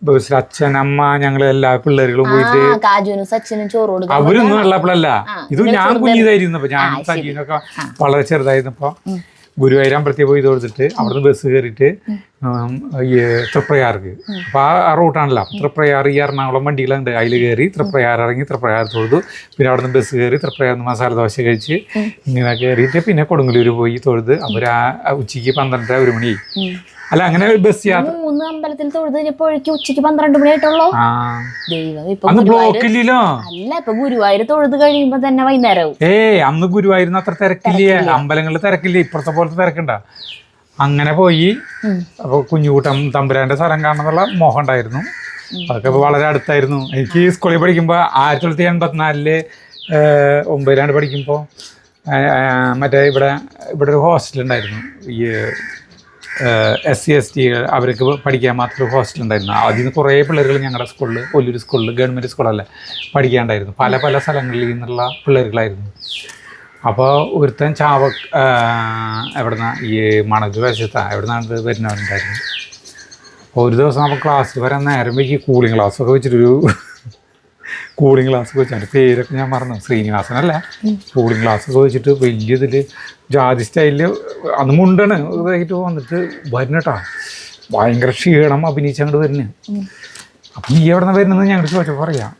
ബസ്സിൽ അച്ഛൻ, അമ്മ, ഞങ്ങൾ എല്ലാ പിള്ളേരും പോയിട്ട് അവരൊന്നും ഉള്ളപ്പോഴല്ല, ഇത് ഞാൻ കുഞ്ഞിതായിരുന്നപ്പോ, ഞാൻ സജീവനൊക്കെ വളരെ ചെറുതായിരുന്നപ്പോ ഗുരുവായൂർ അമ്പലത്തിൽ പോയി കൊടുത്തിട്ട് അവിടുന്ന് ബസ് കയറിയിട്ട് ഈ തൃപ്രയാർക്ക്. അപ്പോൾ ആ റൂട്ടാണല്ലോ. തൃപ്രയാർ ഈ എറണാകുളം വണ്ടികളുണ്ട്, അതിൽ കയറി തൃപ്രയാർ ഇറങ്ങി തൃപ്രയാർ തൊഴുതു. പിന്നെ അവിടുന്ന് ബസ് കയറി തൃപ്രയാറിന് മസാല ദോശ കഴിച്ച് ഇങ്ങനെ കയറിയിട്ട് പിന്നെ കൊടുങ്ങല്ലൂർ പോയി തൊഴുത്. അവർ ഉച്ചയ്ക്ക് 12:30 മണി. അല്ല, അങ്ങനെ ബസ് യാത്ര 3 അമ്പലത്തിൽ തൊഴുത് കഴിഞ്ഞപ്പോഴേക്കും ഉച്ചയ്ക്ക് 12 മണിയായിട്ടുള്ളൂ. അന്ന് ബ്ലോക്ക് ഇല്ലല്ലോ. അല്ല, ഇപ്പൊ ഗുരുവായൂർ തൊഴുത് കഴിയുമ്പോ തന്നെ വൈകുന്നേരവും. അന്ന് ഗുരുവായൂരിന് അത്ര തിരക്കില്ലേ, അമ്പലങ്ങളിൽ തിരക്കില്ലേ, ഇപ്പുറത്തെ പോലത്തെ തിരക്കുണ്ട. അങ്ങനെ പോയി. അപ്പോൾ കുഞ്ഞുകുട്ടൻ തമ്പുരാന്റെ സ്ഥലം കാണണമെന്നുള്ള മോഹം ഉണ്ടായിരുന്നു. അതൊക്കെ ഇപ്പോൾ വളരെ അടുത്തായിരുന്നു. എനിക്ക് സ്കൂളിൽ പഠിക്കുമ്പോൾ 1984 9 പഠിക്കുമ്പോൾ മറ്റേ ഇവിടെ ഒരു ഹോസ്റ്റലുണ്ടായിരുന്നു. ഈ SC ST അവർക്ക് പഠിക്കാൻ മാത്രം ഹോസ്റ്റലുണ്ടായിരുന്നു. അതിൽ നിന്ന് കുറേ പിള്ളേരുകൾ ഞങ്ങളുടെ സ്കൂളിൽ, ഒല്ലൂർ സ്കൂളിൽ, ഗവൺമെൻറ് സ്കൂളല്ല, പഠിക്കാണ്ടായിരുന്നു. പല സ്ഥലങ്ങളിൽ നിന്നുള്ള പിള്ളേരുകളായിരുന്നു. അപ്പോൾ ഒരുത്തൻ എവിടുന്ന ഈ മണൽ വശത്താണ് എവിടുന്നാണ് വരുന്നവരുണ്ടായിരുന്നു. അപ്പോൾ ഒരു ദിവസം നമ്മൾ ക്ലാസ്സിൽ വരാൻ നേരം വയ്ക്ക് കൂളിംഗ് ക്ലാസ്സൊക്കെ വെച്ചിട്ടൊരു കൂളിംഗ് ക്ലാസ്സൊക്കെ വെച്ചു. അതിൻ്റെ പേരൊക്കെ ഞാൻ മറന്നു, ശ്രീനിവാസനല്ല. കൂളിംഗ് ക്ലാസ്സൊക്കെ വെച്ചിട്ട് വലിയതിൽ ജാതി സ്റ്റൈലിൽ അന്ന് മുണ്ടാണ് ഇതായിട്ട് വന്നിട്ട് വരുന്നേട്ടാ. ഭയങ്കര ക്ഷീണം അഭിനയിച്ച് അങ്ങോട്ട് വരുന്നത്. അപ്പം നീ എവിടെ നിന്ന് വരുന്നത് ഞങ്ങൾ ചോദിച്ചപ്പോൾ പറയാം,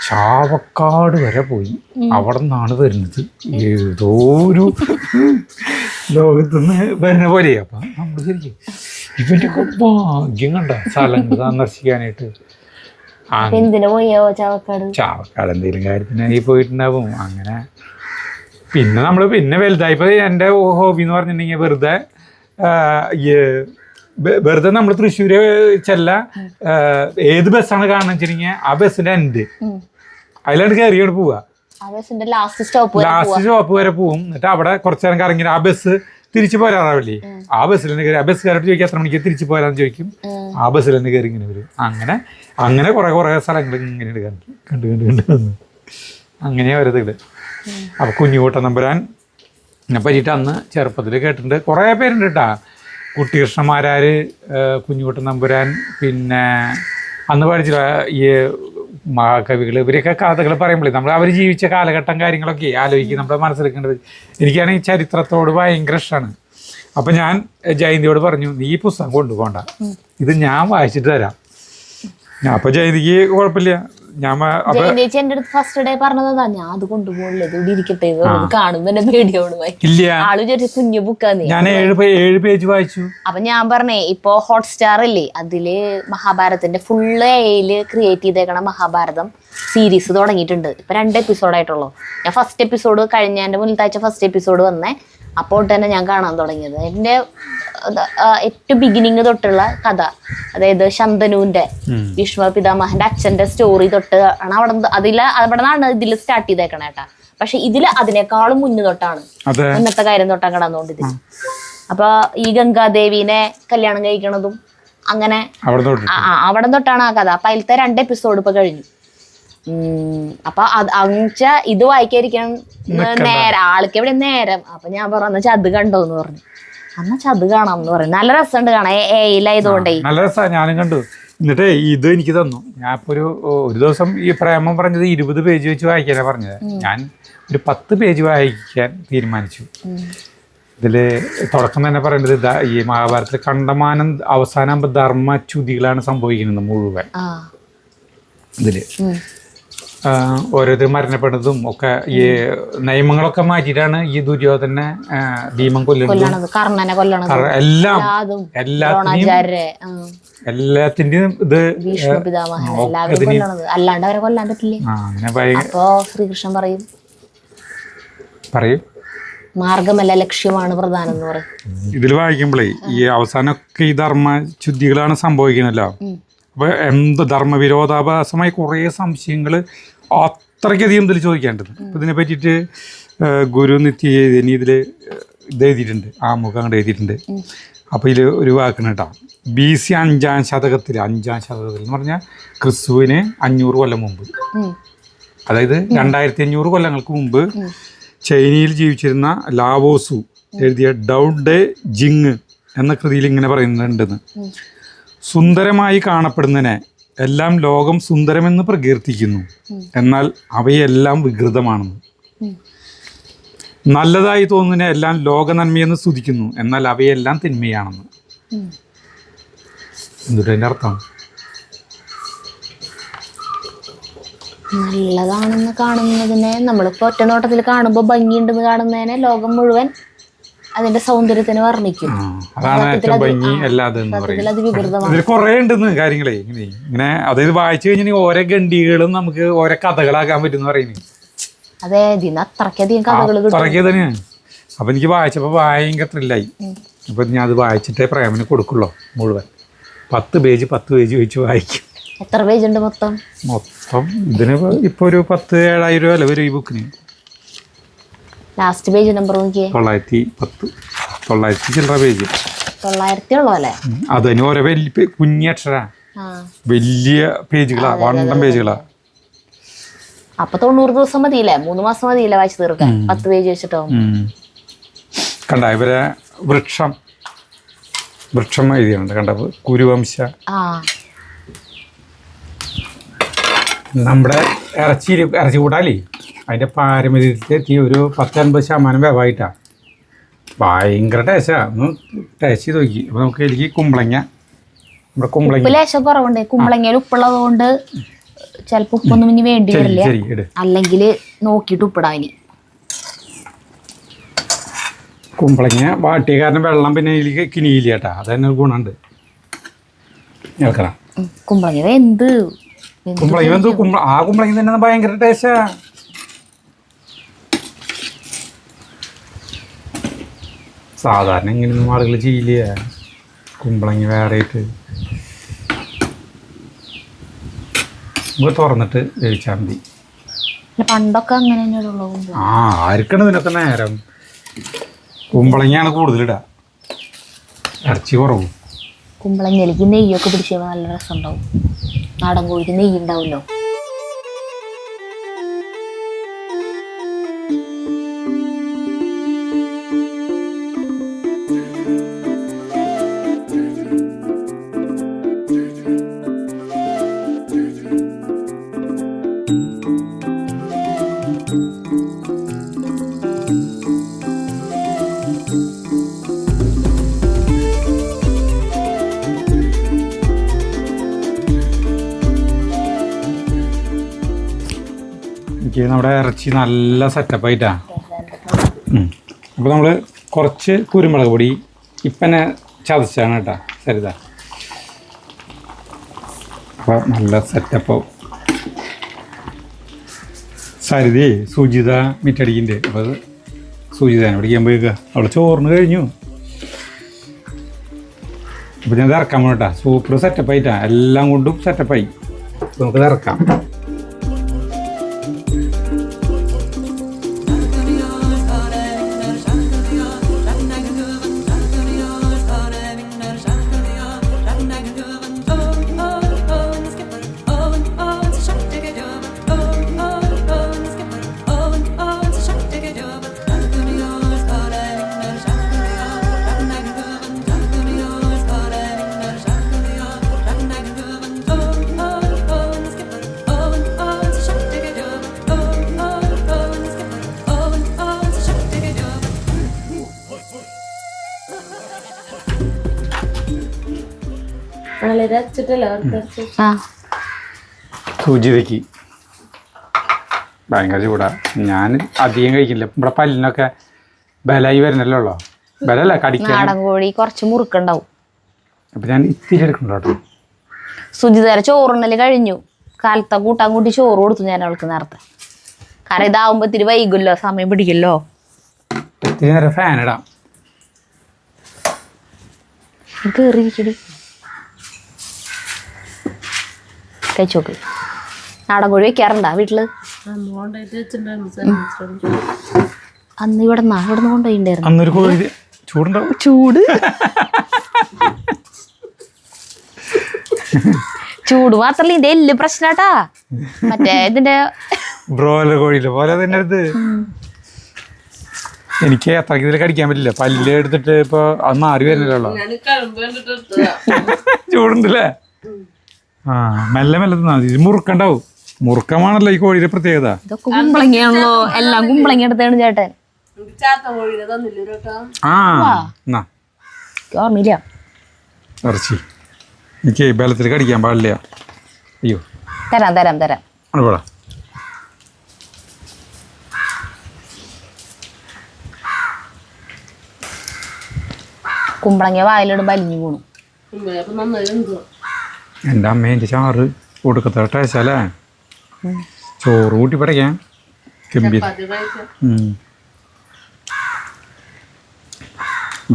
ചാവക്കാട് വരെ പോയി അവിടെ നിന്നാണ് വരുന്നത്. ഏതോ ഒരു ലോകത്തുനിന്ന് വരുന്ന പോലെ. അപ്പൊ നമ്മൾ ശരിക്കും ഇവന്റെ ഭാഗ്യം കണ്ട സ്ഥലങ്ങൾ സന്ദർശിക്കാനായിട്ട്. എന്തിനു പോയോ ചാവക്കാട്? ചാവക്കാട് എന്തെങ്കിലും കാര്യത്തിനായി പോയിട്ടുണ്ടാവും. അങ്ങനെ പിന്നെ നമ്മൾ പിന്നെ വലുതായിപ്പോൾ എൻ്റെ ഹോബി എന്ന് പറഞ്ഞിട്ടുണ്ടെങ്കിൽ വെറുതെ നമ്മൾ തൃശ്ശൂര് ചെല്ല ഏത് ബസ്സാണ് കാണുന്നത് വെച്ചിട്ടുണ്ടെങ്കിൽ ആ ബസ്സിന്റെ എൻഡ് അതിലാണ് കയറിയോട് പോവുക. ലാസ്റ്റ് സ്റ്റോപ്പ് വരെ പോവും. എന്നിട്ട് അവിടെ കുറച്ചു നേരം കറങ്ങി ആ ബസ് തിരിച്ചു പോരാറാവില്ലേ, ആ ബസ്സിൽ തന്നെ കയറി. ആ ബസ്സുകാരോട് ചോദിക്കും എത്ര മണിക്ക് തിരിച്ചു പോരാന്ന് ചോദിക്കും. ആ ബസ്സിൽ തന്നെ കയറി ഇങ്ങനെ വരും. അങ്ങനെ കുറെ സ്ഥലങ്ങൾ ഇങ്ങനെ കണ്ട് വന്നു. അങ്ങനെയാ വരുന്നത്. അപ്പൊ കുഞ്ഞുകൂട്ടൻ തമ്പുരാനെ പറ്റിയിട്ട് അന്ന് ചെറുപ്പത്തിൽ കേട്ടിട്ടുണ്ട്. കുറേ പേരുണ്ട് കേട്ടാ. കുട്ടികൃഷ്ണന്മാരാര്, കുഞ്ഞുകൂട്ടൻ തമ്പുരാൻ, പിന്നെ അന്ന് പഠിച്ചില്ല ഈ മഹാകവികൾ, ഇവരെയൊക്കെ കഥകൾ പറയുമ്പോഴേ നമ്മൾ അവർ ജീവിച്ച കാലഘട്ടം കാര്യങ്ങളൊക്കെ ആലോചിക്കും, നമ്മുടെ മനസ്സിലെടുക്കേണ്ടത്. എനിക്കാണെങ്കിൽ ചരിത്രത്തോട് ഭയങ്കര ഇഷ്ടമാണ്. അപ്പം ഞാൻ ജയന്തിയോട് പറഞ്ഞു, നീ ഈ പുസ്തകം കൊണ്ടുപോകണ്ട, ഇത് ഞാൻ വായിച്ചിട്ട് തരാം. അപ്പോൾ ജയന്തിക്ക് കുഴപ്പമില്ല. ഞാൻ ചേച്ചി എൻ്റെ അടുത്ത് ഫസ്റ്റ് ഡേ പറഞ്ഞതാ, ഞാൻ അത് കൊണ്ടുപോകില്ല, ഇത് ഇവിടെ ഇരിക്കട്ടെ, കാണുമ്പോ എന്നെ പേടിയോട് ഇല്ല. ആള് വിചാരിച്ചു കുഞ്ഞു ബുക്കാന്ന്. ഞാൻ 7 പേജ് വായിച്ചു. അപ്പൊ ഞാൻ പറഞ്ഞേ, ഇപ്പൊ ഹോട്ട്സ്റ്റാർ ഇല്ലേ, അതില് മഹാഭാരതത്തിന്റെ ഫുള്ള് ക്രിയേറ്റ് ചെയ്തേക്കണ മഹാഭാരതം സീരീസ് തുടങ്ങിയിട്ടുണ്ട്. ഇപ്പൊ 2 എപ്പിസോഡായിട്ടുള്ളൂ. ഞാൻ ഫസ്റ്റ് എപ്പിസോഡ് കഴിഞ്ഞ എൻ്റെ മുന്നിലത്താഴ്ച ഫസ്റ്റ് എപ്പിസോഡ് വന്നേ, അപ്പോൾ തന്നെ ഞാൻ കാണാൻ തുടങ്ങിയത്. എൻ്റെ ഏറ്റവും ബിഗിനിങ് തൊട്ടുള്ള കഥ, അതായത് ശന്തനുവിന്റെ ഭീഷ്മ പിതാമഹന്റെ അച്ഛന്റെ സ്റ്റോറി തൊട്ട് ആണ് അവിടെ നിന്നാണ് ഇതിൽ സ്റ്റാർട്ട് ചെയ്തേക്കണേ കേട്ടാ. പക്ഷെ ഇതില് അതിനേക്കാളും മുന്നു തൊട്ടാണ്, മുന്നത്തെ കാര്യം തൊട്ടാണ് കടന്നുകൊണ്ട് ഇതിൽ. അപ്പൊ ഈ ഗംഗാദേവിനെ കല്യാണം കഴിക്കണതും അങ്ങനെ അവിടെ തൊട്ടാണ് ആ കഥ. അപ്പൊ അതിലത്തെ 2 എപ്പിസോഡ് ഇപ്പൊ കഴിഞ്ഞു. അപ്പൊ അങ്ങ ഇത് വായിക്കാതിരിക്കാൻ നേരം ആൾക്ക് എവിടെ നേരം. അപ്പൊ ഞാൻ പറഞ്ഞു അത് കണ്ടോന്ന് പറഞ്ഞു. അന്ന് അത് കാണാം എന്ന് പറഞ്ഞു. നല്ല രസമുണ്ട് കാണാൻ, ഏയിലായതുകൊണ്ടേ നല്ല രസമാണ്. ഞാനും കണ്ടു. എന്നിട്ട് ഇത് എനിക്ക് തന്നു. ഞാൻ ഇപ്പൊ ഒരു ദിവസം ഈ പ്രേമം പറഞ്ഞത് 20 പേജ് വെച്ച് വായിക്കാനാണ് പറഞ്ഞത്. ഞാൻ ഒരു 10 പേജ് വായിക്കാൻ തീരുമാനിച്ചു. ഇതില് തുടക്കം തന്നെ പറയേണ്ടത് ഇതാ, ഈ മഹാഭാരതത്തിലെ കണ്ടമാനം അവസാനം ധർമ്മച്യുതികളാണ് സംഭവിക്കുന്നത് മുഴുവൻ. ഇതില് ഓരോരുത്തർ മരണപ്പെടുന്നതും ഒക്കെ ഈ നിയമങ്ങളൊക്കെ മാറ്റിയിട്ടാണ് ഈ ദുര്യോധനെ ഭീമൻ കൊല്ലുന്നത്, എല്ലാത്തിന്റെയും ഇത് അല്ലാണ്ട് അവരെ കൊല്ലാൻ പറ്റില്ലേ. അപ്പൊ ശ്രീകൃഷ്ണൻ പറയും മാർഗമല്ല ലക്ഷ്യമാണ് പ്രധാനം എന്ന് പറയും. ഇതിൽ വായിക്കുമ്പോഴേ ഈ അവസാനമൊക്കെ ഈ ധർമ്മച്യുതികളാണ് സംഭവിക്കണല്ലോ. അപ്പൊ ധർമ്മവിരോധാഭാസമായി കുറേ സംശയങ്ങൾ അത്രയ്ക്കധികം ഇതിൽ ചോദിക്കേണ്ടത്. അപ്പം ഇതിനെ പറ്റിയിട്ട് ഗുരു നിത്യനി ഇതിൽ ഇത് എഴുതിയിട്ടുണ്ട്, ആമുഖം അങ്ങോട്ട് എഴുതിയിട്ടുണ്ട്. അപ്പോൾ ഇതിൽ ഒരു വാക്കാണ് കേട്ടോ, BC 5ാം ശതകത്തിൽ എന്ന് പറഞ്ഞാൽ ക്രിസ്തുവിന് 500 കൊല്ലം മുമ്പ്, അതായത് 2500 കൊല്ലങ്ങൾക്ക് മുമ്പ് ചൈനയിൽ ജീവിച്ചിരുന്ന ലാവോസു എഴുതിയ ഡൗ ഡെ ജിങ് എന്ന കൃതിയിൽ ഇങ്ങനെ പറയുന്നുണ്ടെന്ന്. സുന്ദരമായി കാണപ്പെടുന്നതിനെ എല്ലാം ലോകം സുന്ദരമെന്ന് പ്രകീർത്തിക്കുന്നു, എന്നാൽ അവയെല്ലാം വികൃതമാണെന്ന്. നല്ലതായി തോന്നുന്നതിനെ എല്ലാം ലോക നന്മയെന്ന് സ്തുതിക്കുന്നു, എന്നാൽ അവയെല്ലാം തിന്മയാണെന്ന്. എന്നിട്ട് അതിൻ്റെ അർത്ഥം നല്ലതാണെന്ന് കാണുന്നതിനെ നമ്മളിപ്പോ ഒറ്റ നോട്ടത്തിൽ കാണുമ്പോൾ ഭംഗിയുണ്ടെന്ന് കാണുന്നതിനെ ലോകം മുഴുവൻ അതിന്റെ സൗന്ദര്യത്തിന് വർണ്ണിക്കും. അതാണ് ഏറ്റവും ഭംഗി അല്ലാതെ ഇതിൽ കുറേ ഉണ്ടെന്ന് കാര്യങ്ങളെ. ഇങ്ങനെ അതായത് വായിച്ചു കഴിഞ്ഞാൽ ഓരോ ഗണ്ഡികളും നമുക്ക് ഓരോ കഥകളാക്കാൻ പറ്റും പറയുന്നത്. അതെ, ഇതിന് അത്രയ്ക്കധികം കഥകൾ തന്നെയാണ്. അപ്പൊ എനിക്ക് വായിച്ചപ്പോ ഭയങ്കര ത്രില്ലായി. അപ്പൊ ഞാൻ അത് വായിച്ചിട്ടേ പ്രേമന് കൊടുക്കുള്ളൂ മുഴുവൻ. 10 പേജ് വെച്ച് വായിക്കും. എത്ര പേജ് ഉണ്ട് മൊത്തം? ഇതിന് ഇപ്പൊ ഒരു 10,000-7,000 രൂപ അല്ല വരും ഈ ബുക്കിന്. ലാസ്റ്റ് പേജ് നമ്പർ നോക്കിയേ, 910 ചില്ലറ പേജ്. 900 ഉള്ളൂ അല്ലേ? അതിന് ഓരോ വലിയ കുഞ്ഞക്ഷര വലിയ പേജുകളാ, 100 പേജുകളാ. അപ്പൊ 90 ദിവസം മതിയില്ലേ, 3 മാസം മതിയില്ലേ വായിച്ചു തീർക്കാൻ 10 പേജ് വെച്ചിട്ടോ. കണ്ട ഇവരെ വൃക്ഷം എഴുതിയുണ്ട്, കണ്ട കുരുവംശ. നമ്മുടെ ഇറച്ചി കൂട്ടാലേ അതിൻ്റെ പാരമ്പര്യത്തിലെത്തി ഒരു 10-50% വ്യവമായിട്ടാണ്. ഭയങ്കര ടേസ്റ്റാണ്. ഒന്ന് ടേസ്റ്റ് ചെയ്ത് നോക്കി. അപ്പോൾ നമുക്ക് എനിക്ക് കുമ്പളങ്ങ, നമ്മുടെ കുമ്പളങ്ങ ലേശം കുറവുണ്ട്. കുമ്പളങ്ങയിൽ ഉപ്പുള്ളത് കൊണ്ട് ചിലപ്പോൾ ഉപ്പൊന്നും ഇനി വേണ്ടി വരില്ല, അല്ലെങ്കിൽ നോക്കിയിട്ട് ഉപ്പിടാം. ഇനി കുമ്പളങ്ങ വാട്ടിയ കാരണം വെള്ളം പിന്നെ ഇതിൽ കിനിയില്ല ചേട്ടാ, അത് തന്നെ ഒരു ഗുണമുണ്ട്. കേൾക്കണം കുമ്പളങ്ങ വെന്ത് കുമ്പളങ്ങ വെന്ത് ആ കുമ്പളങ്ങ തന്നെ ഭയങ്കര ടേസ്റ്റാ. സാധാരണ ഇങ്ങനെയൊന്നും ആളുകൾ ചെയ്യില്ല, കുമ്പളങ്ങ വേറെ ആയിട്ട് തുറന്നിട്ട് വേവിച്ചാൽ മതി. പണ്ടൊക്കെ അങ്ങനെ തന്നെയുള്ളൂ. ആ ആർക്കാണ് ഇതിനൊക്കെ നേരം? കുമ്പളങ്ങയാണ് കൂടുതലിടുക, ഇറച്ചി കുറവും. കുമ്പളങ്ങയിലേക്ക് നെയ്യൊക്കെ പിടിച്ച് നല്ല രസം ഉണ്ടാവും. നാടൻ കോഴിക്ക് നെയ്യ് ഉണ്ടാവുമല്ലോ. എനിക്ക് നമ്മുടെ ഇറച്ചി നല്ല സെറ്റപ്പായിട്ടാണ്. അപ്പോൾ നമ്മൾ കുറച്ച് കുരുമുളക് പൊടി ഇപ്പം തന്നെ ചതച്ചാണ് കേട്ടോ സരിത. അപ്പോൾ നല്ല സെറ്റപ്പ്. സരിതേ സുജിത മിറ്റടിക്കുന്നുണ്ട്. അപ്പോൾ അത് സുജിതനെ പിടിക്കാൻ പോയിക്കുക. അവൾ ചോറിന് കഴിഞ്ഞു. അപ്പോൾ ഞാൻ ഇത് ഇറക്കാൻ പോകട്ടോ. സൂപ്പർ സെറ്റപ്പായിട്ടാണ്, എല്ലാം കൊണ്ടും സെറ്റപ്പായി. നമുക്കിത് ഇറക്കാം. സുജിതയ്ക്ക് ഭയങ്കര ചൂടാ. ഞാൻ അധികം കഴിക്കില്ല, ഇവിടെ പല്ലിനൊക്കെ ബലായി വരുന്നല്ലോ ഉള്ളോ. ബലല്ല കടിക്കാൻ. നാടൻ കോഴി കുറച്ച് മുറുക്കുണ്ടാവും. അപ്പം ഞാൻ ഇത്തിരി എടുക്കണ്ടോ കേട്ടോ. സുജിതേരെ ചോറുണ്ണല് കഴിഞ്ഞു. കാലത്തെ കൂട്ടാൻ കൂട്ടി ചോറ് കൊടുത്തു ഞാൻ അവൾക്ക് നേരത്തെ. കാരണം ഇതാവുമ്പോ ഇത്തിരി വൈകുമല്ലോ, സമയം പിടിക്കല്ലോ. ഇത്തിരി നേരം ഫാൻ ഇടാം. കയറിയിരിക്കടി കഴിച്ചോക്ക്. നാടൻ കോഴി വെക്കാറുണ്ടാ വീട്ടില്? അന്ന് ഇവിടെ കൊണ്ടുപോയിണ്ടായിരുന്നു. അന്നൊരു കോഴി ചൂടുണ്ടാവും. ചൂട് ചൂട് മാത്രല്ല ഇതിന്റെ എല്ല് പ്രശ്നാട്ടാ. മറ്റേ ഇതിന്റെ ബ്രോയിലർ കോഴിയിലെ പോലെ തന്നെ എടുത്ത് എനിക്ക് അത്രയ്ക്ക് ഇതിൽ കടിക്കാൻ പറ്റില്ല. പല്ല് എടുത്തിട്ട് ഇപ്പൊ അത് മാറി വരുന്നില്ലല്ലോ. ചൂടുണ്ടല്ലേ? ആ മെല്ലെ മെല്ലെ തിന്നാ മതി. മുറുക്കണ്ടാവും. മുറുക്കമാണല്ലോ ഈ കോഴിയുടെ പ്രത്യേകത. ഇതൊക്കെ കുമ്പളങ്ങയാണല്ലോ, എല്ലാം കുമ്പളങ്ങ എടുത്താണ് ചേട്ടൻ. ആ എന്നാ ഓർമ്മയില്ല. ഇറച്ചി എനിക്ക് ബലത്തിൽ കടിക്കാൻ പാടില്ല. അയ്യോ തരാം തരാം തരാം. അവിടെ കുമ്പളങ്ങ വായിലിടും വലിഞ്ഞു പോണു. എൻ്റെ അമ്മേൻ്റെ ചാറ് കൊടുക്കത്ത ടേസ്റ്റല്ലേ. ചോറ് കൂട്ടി പടയ്ക്കാൻ ഗംഭീര.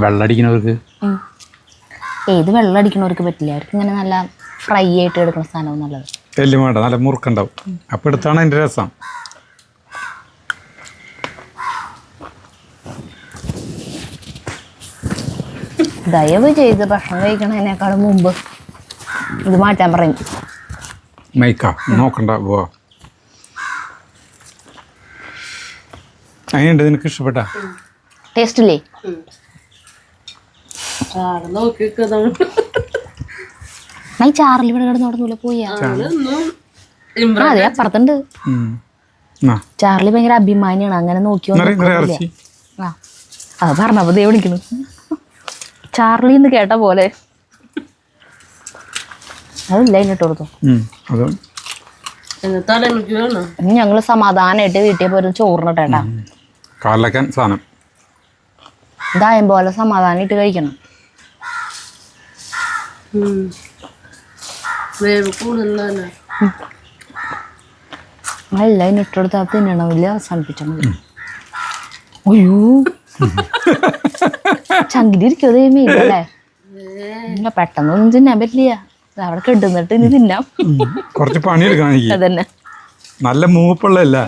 വെള്ളടിക്കുന്നവർക്ക് ഏത് വെള്ളം അടിക്കണവർക്ക് പറ്റില്ല. അവർക്ക് ഇങ്ങനെ നല്ല ഫ്രൈ ആയിട്ട് എടുക്കുന്ന സാധനവും നല്ലത്. എല്ലാം വേണ്ട, നല്ല മുറുക്കുണ്ടാവും. അപ്പം എടുത്താണ് അതിൻ്റെ രസം. ദയവ് ചെയ്ത് ഭക്ഷണം കഴിക്കണതിനേക്കാളും മുമ്പ് ഇത് മാറ്റാൻ പറയും. മൈക്കാ നോക്കണ്ട പോവാ. അങ്ങനെയുണ്ട്, നിനക്ക് ഇഷ്ടപ്പെട്ട ടേസ്റ്റ് ഇല്ലേ? ഈ ചാറിൽ ഇവിടെ കിടന്നോടൊന്നുമില്ല പോയി. അതെ അപ്പുറത്തുണ്ട്. ചാർലി ഭയങ്കര അഭിമാനിയാണ്. അങ്ങനെ നോക്കി ആ അത് പറഞ്ഞപ്പോ ദേ വിളിക്കുന്നു ചാർലി എന്ന് കേട്ട പോലെ. അതില്ല അതിനിട്ട് കൊടുത്തു. ഞങ്ങള് സമാധാനമായിട്ട് വീട്ടിൽ പോരും ചോറിനിട്ടേട്ടാ. കാലക്കാൻ സാധനം ഇതായം പോലെ സമാധാനം ഇട്ട് കഴിക്കണം. വേവ് കൂടുതലാണ്. നല്ല ഇട്ടെടുത്താൽ തിന്നണമില്ല, അവസാനിപ്പിച്ചാൽ മതി. അയ്യോ ചങ്കിലിരിക്കോ മീനല്ലേ? പെട്ടെന്നൊന്നും തിന്നാൻ പറ്റില്ല. അവിടെ കെട്ടുന്നിട്ട് ഇനി തിന്നാം. കുറച്ച് പണിയെടുക്കണം എനിക്ക്. അതന്നെ. നല്ല മൂപ്പുള്ളതല്ല.